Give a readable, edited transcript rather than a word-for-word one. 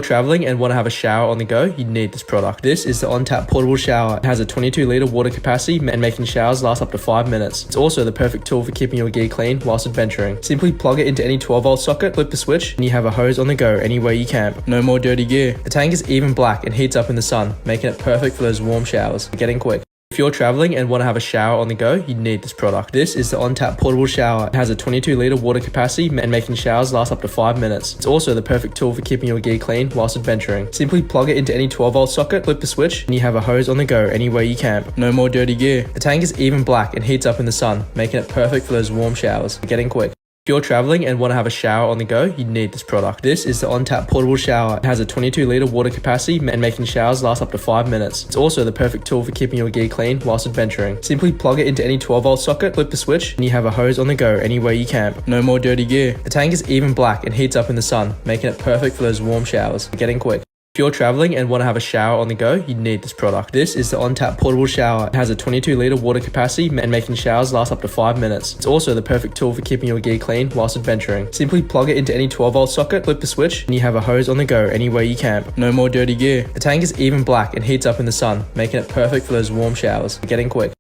Traveling and want to have a shower on the go, you need this product. This is the on-tap portable shower. It has a 22-litre water capacity and making showers last up to 5 minutes. It's also the perfect tool for keeping your gear clean whilst adventuring. Simply plug it into any 12-volt socket, flip the switch, and you have a hose on the go anywhere you camp. No more dirty gear. The tank is even black and heats up in the sun, making it perfect for those warm showers. Getting quick. If you're traveling and want to have a shower on the go, you need this product. This is the on-tap portable shower. It has a 22-litre water capacity and making showers last up to 5 minutes. It's also the perfect tool for keeping your gear clean whilst adventuring. Simply plug it into any 12-volt socket, flip the switch, and you have a hose on the go anywhere you camp. No more dirty gear. The tank is even black and heats up in the sun, making it perfect for those warm showers. Getting quick. If you're traveling and want to have a shower on the go, you need this product. This is the on-tap portable shower. It has a 22-litre water capacity and making showers last up to 5 minutes. It's also the perfect tool for keeping your gear clean whilst adventuring. Simply plug it into any 12-volt socket, flip the switch, and you have a hose on the go anywhere you camp. No more dirty gear. The tank is even black and heats up in the sun, making it perfect for those warm showers. Getting quick. If you're traveling and want to have a shower on the go, you need this product. This is the on-tap portable shower. It has a 22-litre water capacity and making showers last up to 5 minutes. It's also the perfect tool for keeping your gear clean whilst adventuring. Simply plug it into any 12-volt socket, flip the switch, and you have a hose on the go anywhere you camp. No more dirty gear. The tank is even black and heats up in the sun, making it perfect for those warm showers. Getting quick.